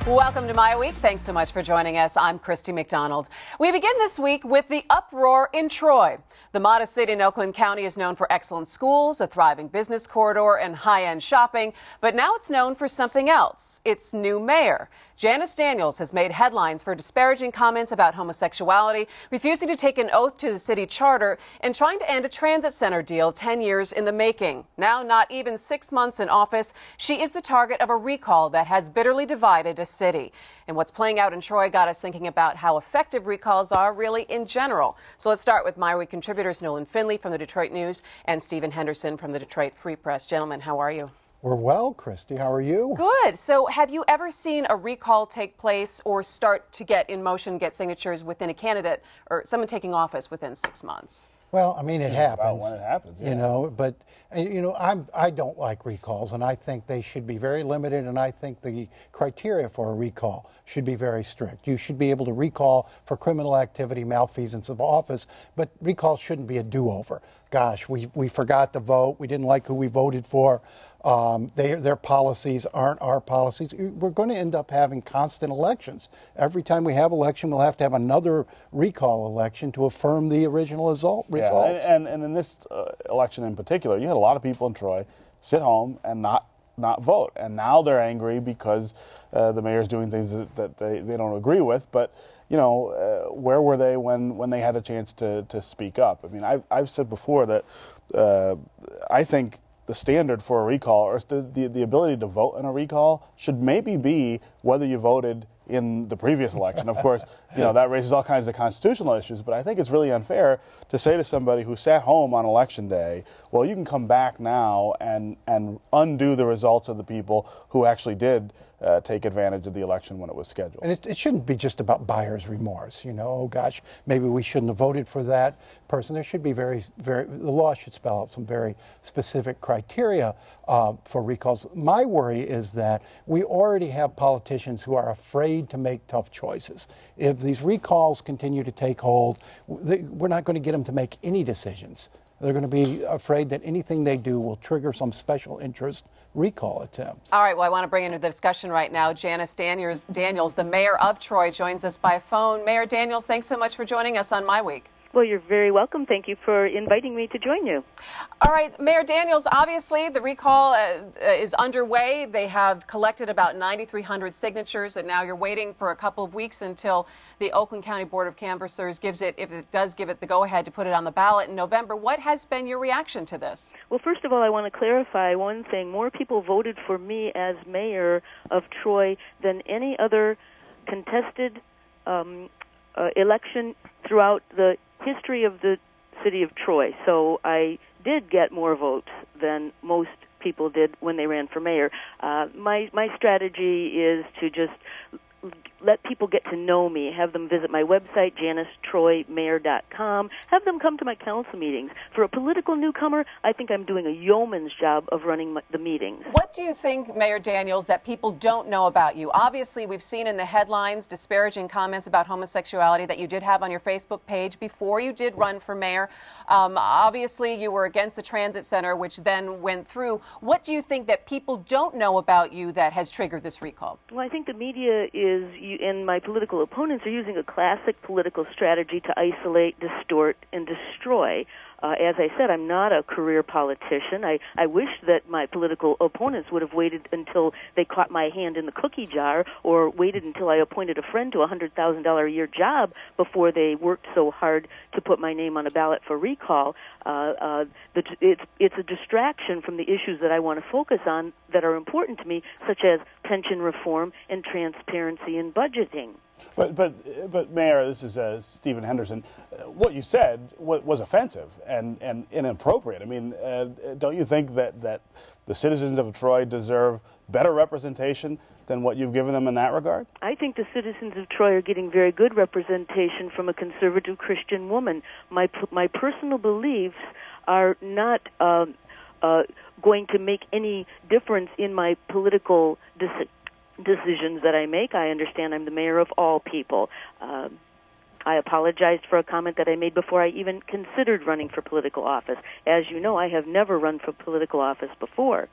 Welcome to MiWeek. Thanks so much for joining us. I'm Christy McDonald. We begin this week with the uproar in Troy. The modest city in Oakland County is known for excellent schools, a thriving business corridor, and high-end shopping. But now it's known for something else. Its new mayor. Janice Daniels has made headlines for disparaging comments about homosexuality, refusing to take an oath to the city charter, and trying to end a transit center deal 10 years in the making. Now, not even 6 months in office, she is the target of a recall that has bitterly divided a city. And what's playing out in Troy got us thinking about how effective recalls are really in general. So let's start with MiWeek contributors Nolan Finley from the Detroit News and Stephen Henderson from the Detroit Free Press. Gentlemen, how are you? We're well, Christy. How are you? Good. So have you ever seen a recall take place or start to get in motion, get signatures within a candidate or someone taking office within 6 months? Well, I mean, it happens. When it happens, yeah. You know, but I don't like recalls, and I think they should be very limited, and I think the criteria for a recall should be very strict. You should be able to recall for criminal activity, malfeasance of office, but recall shouldn't be a do-over. Gosh, we forgot to vote. We didn't like who we voted for. Their policies aren't our policies. We're going to end up having constant elections. Every time we have election, we'll have to have another recall election to affirm the original results. Yeah, and in this election in particular, you had a lot of people in Troy sit home and not vote. And now they're angry because the mayor's doing things that they don't agree with. But, you know, where were they when they had a chance to speak up? I mean, I've said before that I think the standard for a recall, or the ability to vote in a recall, should maybe be whether you voted in the previous election. Of course, you know, that raises all kinds of constitutional issues, but I think it's really unfair to say to somebody who sat home on election day, well, you can come back now and undo the results of the people who actually did take advantage of the election when it was scheduled. And it shouldn't be just about buyer's remorse, you know, oh gosh, maybe we shouldn't have voted for that person. There should be the law should spell out some very specific criteria for recalls. My worry is that we already have politicians who are afraid to make tough choices. If these recalls continue to take hold, we're not going to get them to make any decisions. They're going to be afraid that anything they do will trigger some special interest recall attempt. All right, well, I want to bring into the discussion right now Janice Daniels, the mayor of Troy, joins us by phone. Mayor Daniels, thanks so much for joining us on MiWeek. Well, you're very welcome. Thank you for inviting me to join you. All right, Mayor Daniels, obviously the recall is underway. They have collected about 9,300 signatures, and now you're waiting for a couple of weeks until the Oakland County Board of Canvassers gives it, if it does give it the go-ahead to put it on the ballot in November. What has been your reaction to this? Well, first of all, I want to clarify one thing. More people voted for me as mayor of Troy than any other contested election throughout the history of the city of Troy. So I did get more votes than most people did when they ran for mayor. My strategy is to just let people get to know me, have them visit my website, JaniceTroyMayor.com, have them come to my council meetings. For a political newcomer, I think I'm doing a yeoman's job of running the meetings. What do you think, Mayor Daniels, that people don't know about you? Obviously, we've seen in the headlines disparaging comments about homosexuality that you did have on your Facebook page before you did run for mayor. Obviously, you were against the transit center, which then went through. What do you think that people don't know about you that has triggered this recall? Well, I think the media and my political opponents are using a classic political strategy to isolate, distort, and destroy. As I said, I'm not a career politician. I wish that my political opponents would have waited until they caught my hand in the cookie jar or waited until I appointed a friend to a $100,000 a year job before they worked so hard to put my name on a ballot for recall. It's a distraction from the issues that I want to focus on that are important to me, such as pension reform and transparency in budgeting. But Mayor, this is Stephen Henderson. What you said was offensive and inappropriate. I mean, don't you think that the citizens of Troy deserve better representation than what you've given them in that regard? I think the citizens of Troy are getting very good representation from a conservative Christian woman. My personal beliefs are not going to make any difference in my political decisions that I make. I understand I'm the mayor of all people. I apologized for a comment that I made before I even considered running for political office. As you know, I have never run for political office before.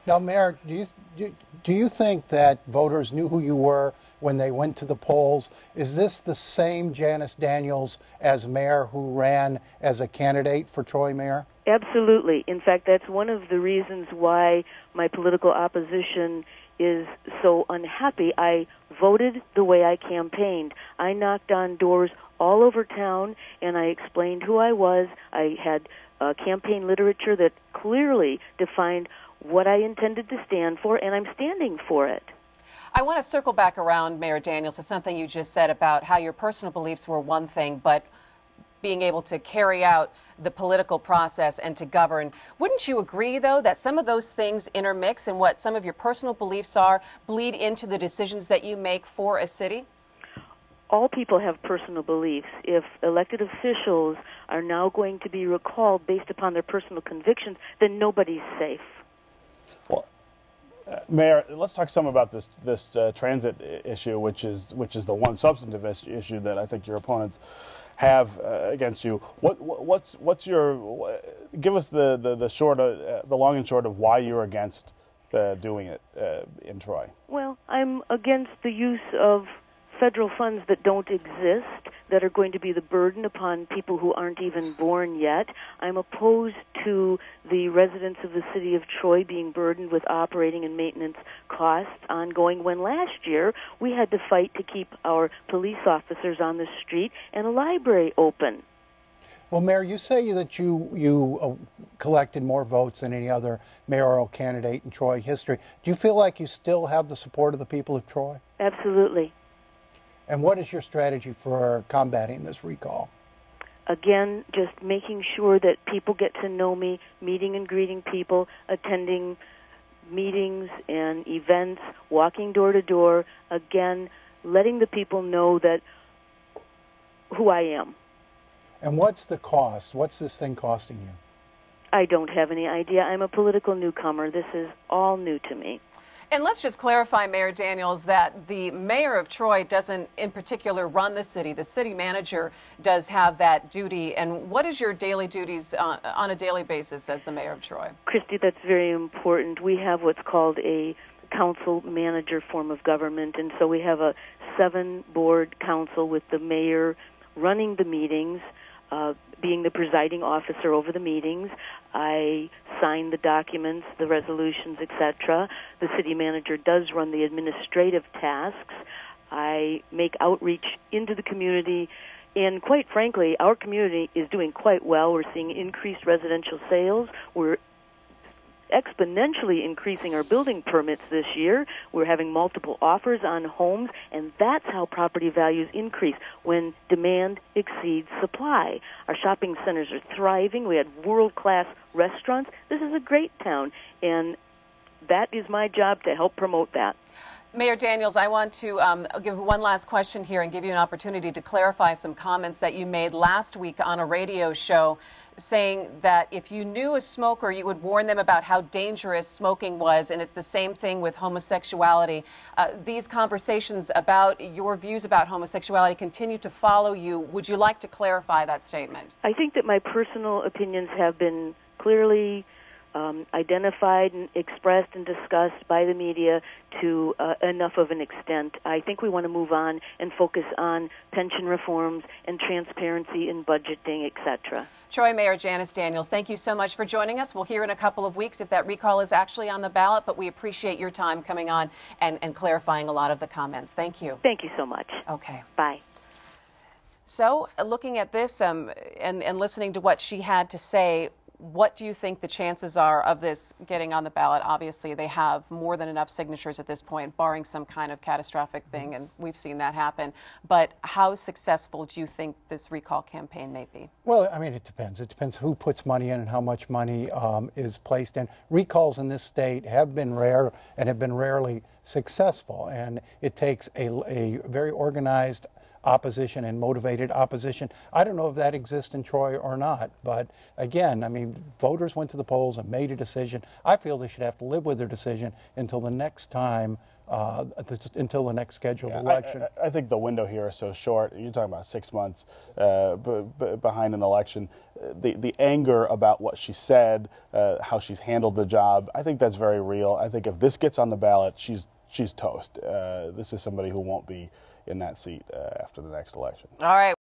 Now, Mayor, do you think that voters knew who you were when they went to the polls? Is this the same Janice Daniels as mayor who ran as a candidate for Troy mayor? Absolutely. In fact, that's one of the reasons why my political opposition is so unhappy. I voted the way I campaigned. I knocked on doors all over town, and I explained who I was. I had campaign literature that clearly defined what I intended to stand for, and I'm standing for it. I want to circle back around, Mayor Daniels, to something you just said about how your personal beliefs were one thing, but being able to carry out the political process and to govern. Wouldn't you agree, though, that some of those things intermix and what some of your personal beliefs are bleed into the decisions that you make for a city? All people have personal beliefs. If elected officials are now going to be recalled based upon their personal convictions, then nobody's safe. Well, Mayor, let's talk some about this transit issue, which is the one substantive issue that I think your opponents have against you. What's your give us the long and short of why you're against doing it in Troy? Well, I'm against the use of federal funds that don't exist, that are going to be the burden upon people who aren't even born yet. I'm opposed to the residents of the city of Troy being burdened with operating and maintenance costs ongoing, when last year we had to fight to keep our police officers on the street and a library open. Well, Mayor, you say that you collected more votes than any other mayoral candidate in Troy history. Do you feel like you still have the support of the people of Troy? Absolutely. And what is your strategy for combating this recall? Again, just making sure that people get to know me, meeting and greeting people, attending meetings and events, walking door to door, again, letting the people know that who I am. And what's the cost? What's this thing costing you? I don't have any idea. I'm a political newcomer. This is all new to me. And let's just clarify, Mayor Daniels, that the mayor of Troy doesn't in particular run the city. The city manager does have that duty. And what is your daily duties on a daily basis as the mayor of Troy? Christy, that's very important. We have what's called a council manager form of government, and so we have a 7-board council with the mayor running the meetings, being the presiding officer over the meetings. I sign the documents, the resolutions, etc. The city manager does run the administrative tasks. I make outreach into the community, and quite frankly, our community is doing quite well. We're seeing increased residential sales. We're exponentially increasing our building permits this year. We're having multiple offers on homes, and that's how property values increase, when demand exceeds supply. Our shopping centers are thriving. We had world-class restaurants. This is a great town, and that is my job to help promote that. Mayor Daniels, I want to give one last question here and give you an opportunity to clarify some comments that you made last week on a radio show, saying that if you knew a smoker, you would warn them about how dangerous smoking was, and it's the same thing with homosexuality. These conversations about your views about homosexuality continue to follow you. Would you like to clarify that statement? I think that my personal opinions have been clearly identified and expressed and discussed by the media to enough of an extent. I think we want to move on and focus on pension reforms and transparency in budgeting, etc. Troy Mayor Janice Daniels, thank you so much for joining us. We'll hear in a couple of weeks if that recall is actually on the ballot, but we appreciate your time coming on and clarifying a lot of the comments. Thank you. Thank you so much. Okay. Bye. So, looking at this and listening to what she had to say, what do you think the chances are of this getting on the ballot? Obviously, they have more than enough signatures at this point, barring some kind of catastrophic thing, and we've seen that happen. But how successful do you think this recall campaign may be? Well, I mean, it depends. It depends who puts money in and how much money is placed in. Recalls in this state have been rare and have been rarely successful, and it takes a very organized opposition and motivated opposition. I don't know if that exists in Troy or not, but again, I mean, voters went to the polls and made a decision. I feel they should have to live with their decision until the next time until the next scheduled election. I think the window here is so short. You're talking about 6 months behind an election. The anger about what she said, how she's handled the job, I think that's very real. I think if this gets on the ballot, she's toast. This is somebody who won't be in that seat after the next election. All right.